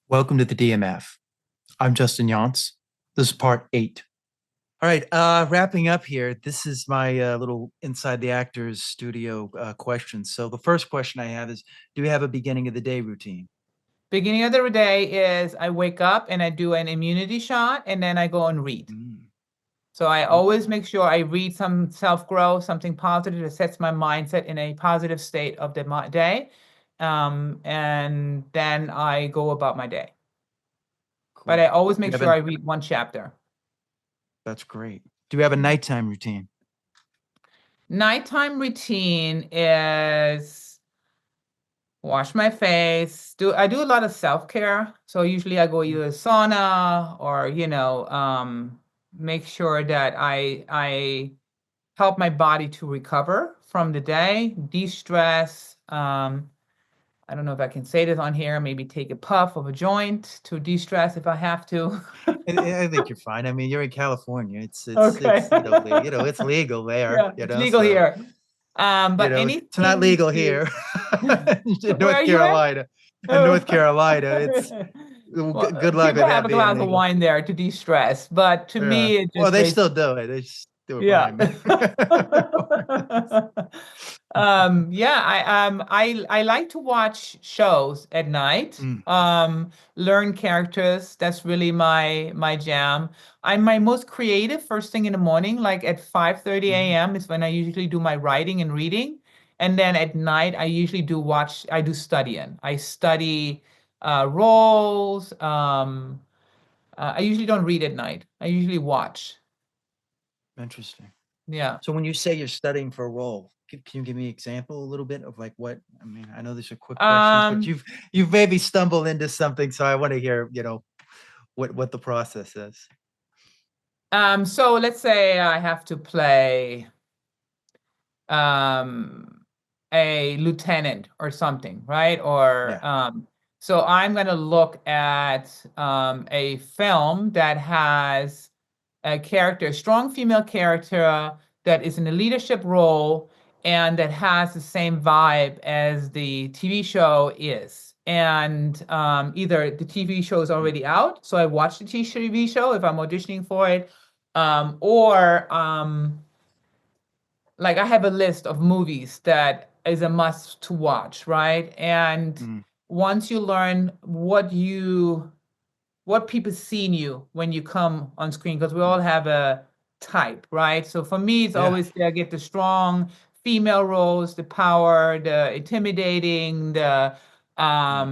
Welcome to the DMF. I'm Justin Yance. This is part 8. All right, wrapping up here. This is my little inside the actors studio question. So the first question I have is, do you have a beginning of the day routine? Beginning of the day is I wake up and I do an immunity shot and then I go and read. Mm, So I okay. always make sure I read some self-growth, something positive that sets my mindset in a positive state of the day. And then I go about my day. But I Cool. always Do make you have sure a, I read one chapter. that's great. Do you have a nighttime routine? Nighttime routine is wash my face. I do a lot of self-care. So usually I go either sauna or, make sure that I help my body to recover from the day, de-stress. I don't know if I can say this on here, maybe take a puff of a joint to de-stress if I have to. I think you're fine. I mean, you're in California. Okay. It's legal there, Yeah, it's legal so here. But it's not anything legal to here. In where North are you at? Carolina. In North Oh. Carolina, it's Well, good luck people with have that a being glass of legal. wine there to de-stress, but to Yeah. me, it Well, just they basically still do it. They just do it yeah. behind me. Yeah, I like to watch shows at night. Mm, Learn characters. That's really my jam. I'm my most creative first thing in the morning, like at 5:30 mhm. a.m. is when I usually do my writing and reading. And then at night I usually I do studying. I study roles. I usually don't read at night. I usually watch. Interesting. Yeah. So when you say you're studying for a role, can you give me an example a little bit of like what, I mean, I know these are quick questions, but Um, you've maybe stumbled into something, so I want to hear, what the process is. so let's say I have to play um, a lieutenant or something, right? Yeah. So I'm going to look at a film that has a character, a strong female character that is in a leadership role and that has the same vibe as the TV show is. And either the TV show is Mm, already out, so I watch the TV show if I'm auditioning for it, or like I have a list of movies that is a must to watch, right? And mm, once you learn what people see in you when you come on screen, because we mm. all have a type, right? So for me, it's Yeah. always I get the strong female roles, the power, the intimidating, the Yeah.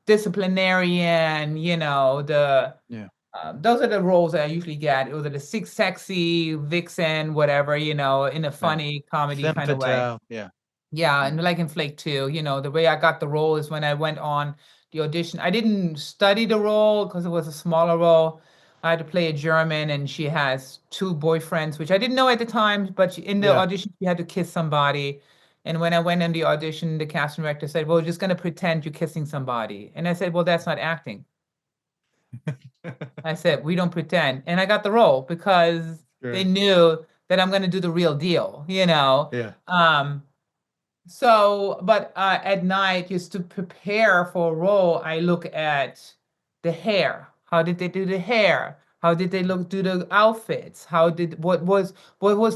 disciplinarian, Yeah. those are the roles that I usually get. It was the six sexy vixen, whatever, in a Yeah. funny comedy Femme kind of way. fatale. Yeah. Yeah, Yeah. and like in Flake 2, the way I got the role is when I went on the audition. I didn't study the role because it was a smaller role. I had to play a German, and she has two boyfriends, which I didn't know at the time, but in the Yeah. audition, she had to kiss somebody. And when I went in the audition, the casting director said, "Well, we're just going to pretend you're kissing somebody." And I said, "Well, that's not acting." I said, "We don't pretend." And I got the role because they Right. knew that I'm going to do the real deal. Yeah. But at night, just to prepare for a role, I look at the hair. How did they do the hair? How did they do the outfits? What was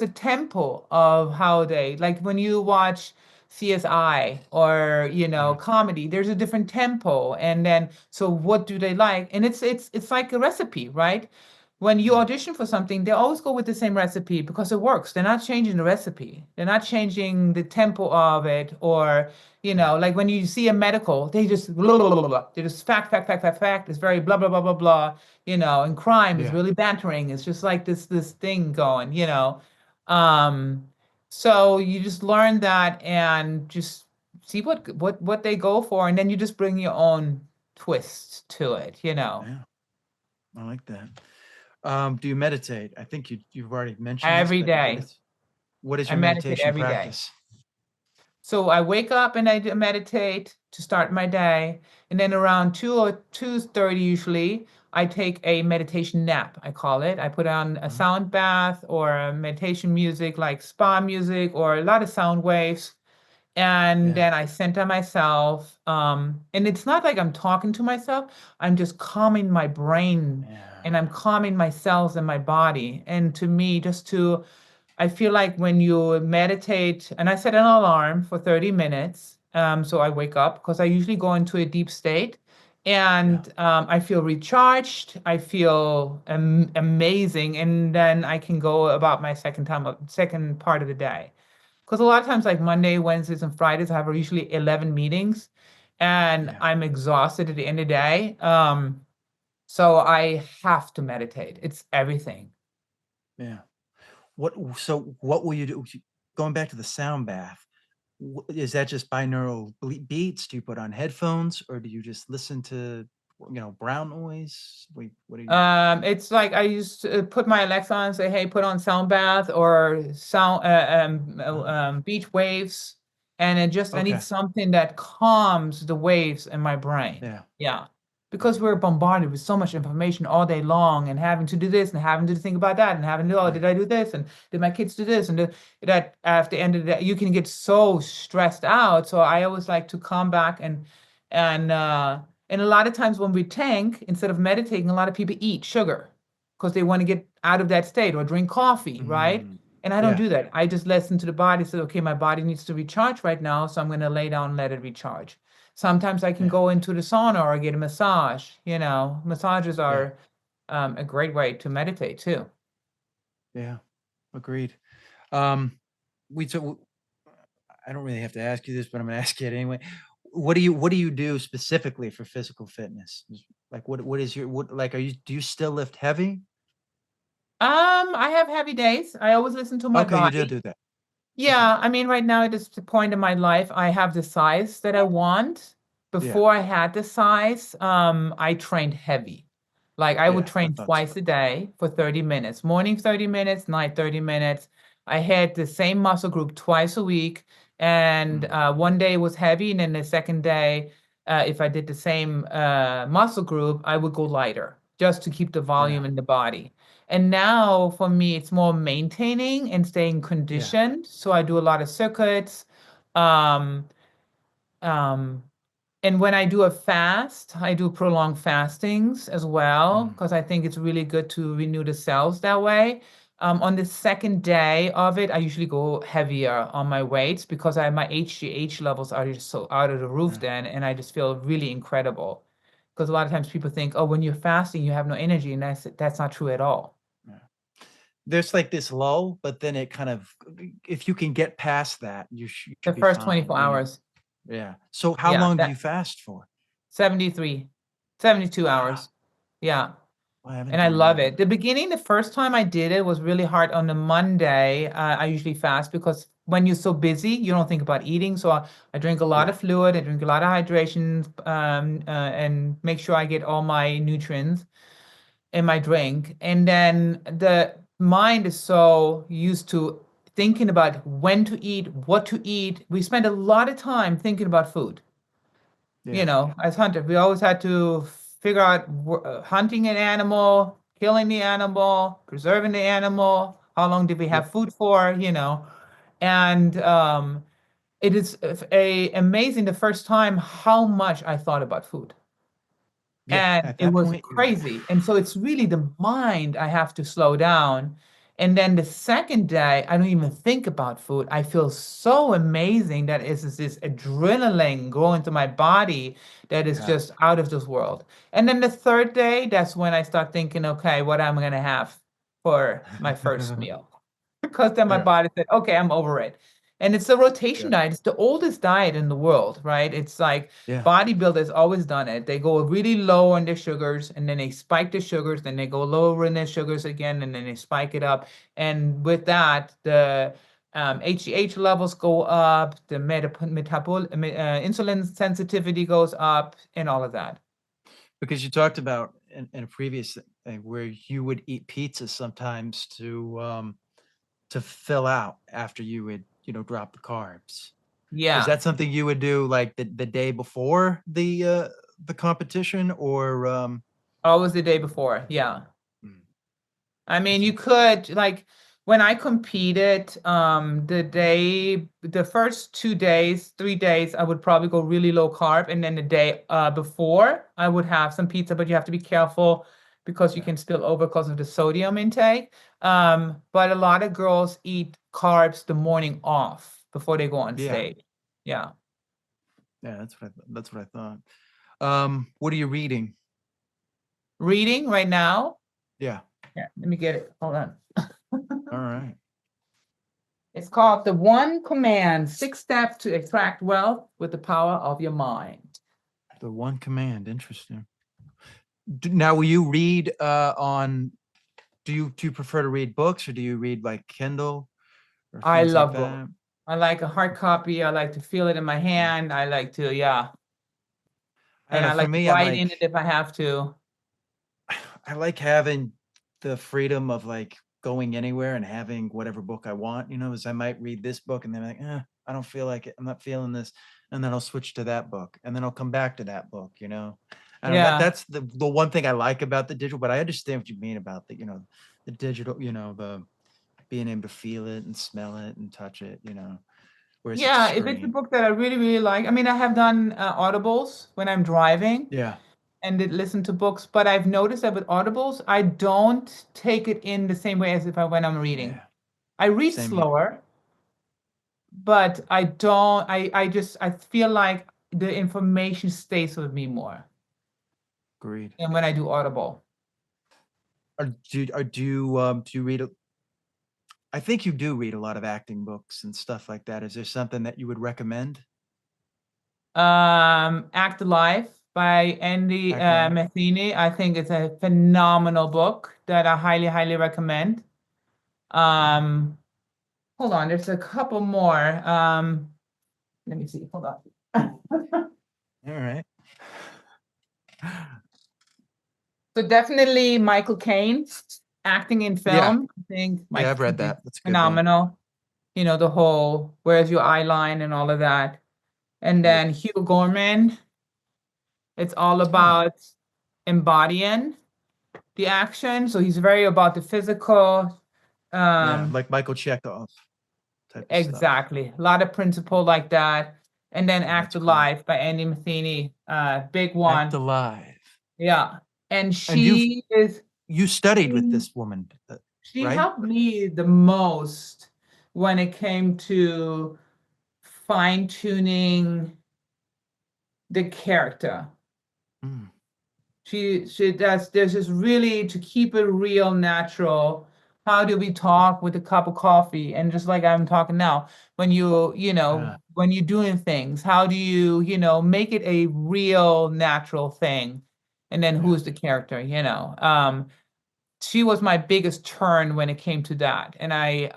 the tempo of how they like when you watch CSI or Yeah. comedy, there's a different tempo. And then so what do they like? And it's like a recipe, right? When you Mm, audition for something, they always go with the same recipe because it works. They're not changing the recipe. They're not changing the tempo of it, or yeah. like when you see a medical, they just blah, blah, blah, blah, blah. They just fact, fact, fact, fact, fact. It's very blah, blah, blah, blah, blah. And crime is Yeah. really bantering. It's just like this thing going. Um, so you just learn that and just see what they go for, and then you just bring your own twist to it. Yeah. I like that. Do you meditate? I think you've already mentioned this, Every but day. what is I your meditate meditation every day. practice? So I wake up and I meditate to start my day. And then around 2 or 2:30 usually, I take a meditation nap, I call it. I put on a Mhm. sound bath or a meditation music like spa music or a lot of sound waves. And Yeah. then I center myself. And it's not like I'm talking to myself, I'm just calming my brain Yeah. and I'm calming my cells in my body. And to me, I feel like when you meditate, and I set an alarm for 30 minutes, so I wake up because I usually go into a deep state, Yeah. and I feel recharged. I feel amazing, and then I can go about my second part of the day. Because a lot of times, like Monday, Wednesdays, and Fridays, I have usually 11 meetings, and Yeah. I'm exhausted at the end of the day. So I have to meditate. It's everything. Yeah. What will you do? Going back to the sound bath, is that just binaural beats? Do you put on headphones or do you just listen to, brown noise? What do you? It's like I used to put my Alexa on and say, "Hey, put on sound bath or Oh, beach waves," and I need okay. something that calms the waves in my brain. Yeah. Yeah, Right. because we're bombarded with so much information all day long, and having to do this and having to think about that and having to, oh, Right. did I do this and did my kids do this and that at the end of the day, you can get so stressed out. So I always like to come back and uh and a lot of times when we tank, instead of meditating, a lot of people eat sugar because they want to get out of that state or drink coffee, right? Mm, And I don't yeah. do that. I just listen to the body, say, okay, my body needs to recharge right now, so I'm going to lay down and let it recharge. Sometimes I can Yeah. go into the sauna or get a massage. Massages Yeah. are a great way to meditate too. Yeah. Agreed. Um, so I don't really have to ask you this, but I'm gonna ask you it anyway. What do you do specifically for physical fitness? Like what is your what like are you do you still lift heavy? I have heavy days. I always listen to my Okay, you do body. do that. Okay. Yeah, I mean, right now at this point in my life, I have the size that I want. Yeah. Before I had the size, I trained heavy. Like I would Yeah, I train thought so. twice a day for 30 minutes, morning 30 minutes, night 30 minutes. I had the same muscle group twice a week, and Mm, one day was heavy, and then the second day, if I did the same muscle group, I would go lighter just to keep the yeah. volume in the body. And now for me, it's more maintaining and staying Yeah. conditioned. So I do a lot of circuits. Um, um, and when I do a fast, I do prolonged fastings as well, Mm, because I think it's really good to renew the cells that way. On the second day of it, I usually go heavier on my weights because my HGH levels are just so out of the roof yeah. then, and I just feel really incredible. Because a lot of times people think, oh, when you're fasting, you have no energy, and that's not true at all. Yeah. There's like this lull, but then it kind of if you can get past that, you The should be first fine, 24 hours. Yeah. So how Yeah, long do you that fast for? 73, 72 Wow. hours. Yeah. I haven't And I done love that. it. The beginning, the first time I did it was really hard on the Monday. I usually fast because when you're so busy, you don't think about eating. So I drink a lot Yeah. of fluid, I drink a lot of hydration, and make sure I get all my nutrients in my drink. And then the mind is so used to thinking about when to eat, what to eat. We spend a lot of time thinking about food. Yeah. As hunters, we always had to figure out hunting an animal, killing the animal, preserving the animal, how long did we Yep. have food for. And it is amazing the first time how much I thought about food, Yeah. and At it that was point, you're crazy. And so it's really the mind I have to slow down. And then the second day, I don't even think about food. I feel so amazing that it's just this adrenaline going to my body that is yeah. just out of this world. And then the third day, that's when I start thinking, okay, what am I gonna have for my first meal? Because then my Yeah. body said, okay, I'm over it. And it's a rotation Yeah. diet. It's the oldest diet in the world, right? It's like Yeah. bodybuilders always done it. They go really low on their sugars and then they spike the sugars, then they go lower in their sugars again, and then they spike it up. And with that, the HGH levels go up, the insulin sensitivity goes up, and all of that. Because you talked about in a previous thing where you would eat pizza sometimes to fill out after you would, drop the carbs. Is Yeah, that something you would do like the day before the competition or always the day before. Yeah. mm, I mean, that's you interesting. could like When I competed, the first 2 days, 3 days, I would probably go really low carb, and then the day before, I would have some pizza, but you have to be careful because you Yeah. can spill over because of the sodium intake. But a lot of girls eat carbs the morning off before they go on Yeah. stage. Yeah. Yeah, that's what I thought. What are you reading? Reading right now. Yeah. Yeah, let me get it. Hold on. All right. It's called The One Command, 6 Steps to Attract Wealth with the Power of Your Mind. The One Command. Interesting. Now, will you read on? Do you prefer to read books or do you read like Kindle or I things like love books. that? I like a hard copy. I like to feel it in my Yeah. hand. I like to, yeah. I don't And know. I For like to me, I'm write in like, it if I have to. I like having the freedom of like going anywhere and having whatever book I want. As I might read this book and then like, I don't feel like it. I'm not feeling this, and then I'll switch to that book, and then I'll come back to that book. I don't know that Yeah. that's the one thing I like about the digital, but I understand what you mean about the digital. The being able to feel it and smell it and touch it. Whereas it's a Yeah, if it's a screen. book that I really, really like. I mean, I have done audibles when I'm driving Yeah, and did listen to books, but I've noticed that with audibles, I don't take it in the same way as if I when I'm reading. yeah, I read same here. slower, but I don't, I feel like the information stays with me more Agreed. than when I do Audible. Do you read? I think you do read a lot of acting books and stuff like that. Is there something that you would recommend? Act Life by Andy Act Life. Matheny. I think it's a phenomenal book that I highly, highly recommend. Cool. Um, hold on, there's a couple more. Let me see. Hold on. All right. So definitely Michael Caine, acting in Yeah, film. I think yeah, Michael I've read Caine is that. That's a good book. phenomenal. The whole where's your eye line and all of that. And Yeah. then Hugh Gorman, it's all Oh, about embodying the action. So he's very about the physical. yeah, Um, like Michael Chekhov type of stuff. exactly. A lot of principle like that. And then Oh, Act that's cool. Alive by Andy Matheny, big Act one. Alive. Yeah. And And you studied with she this woman, she right? helped me the most when it came to fine tuning the character. Mm, She does there's just really to keep it real natural. How do we talk with a cup of coffee? And just like I'm talking now, when yeah, when you're doing things, how do you make it a real natural thing? And then yeah. who's the character, she was my biggest turn when it came to that. And I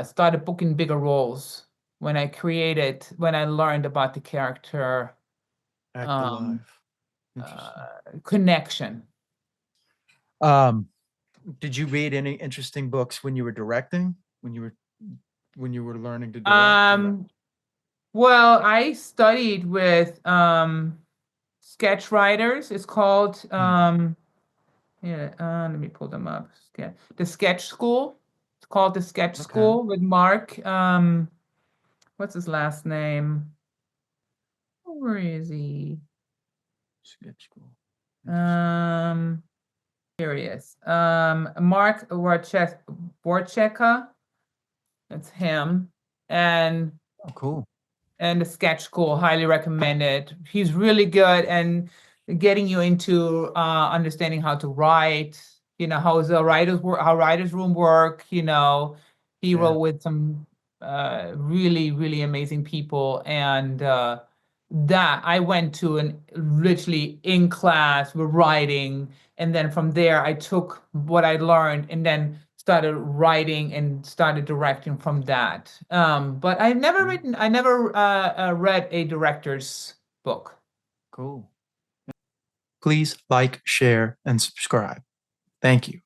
started booking bigger roles when I learned about the character Act um, Alive. Interesting. connection. Um, did you read any interesting books when you were directing? When you were learning to direct? Um, well, I studied with sketch writers. It's called Hmm. yeah, let me pull them up. The Sketch School. It's called the Sketch Okay. School with Mark. What's his last name? Where is he? Sketch school. Interesting. Um, Here he is. Mark Warcheka. That's him. And Oh, cool. the sketch school, highly recommended. He's really good and getting you into understanding how to write, how is the writers work, how writers room work, he Yeah. wrote with some really, really amazing people. And that I went to an literally in class with writing. And then from there, I took what I learned and then started writing and started directing from that. But Mm, I never read a director's book. cool. Please like, share, and subscribe. Thank you.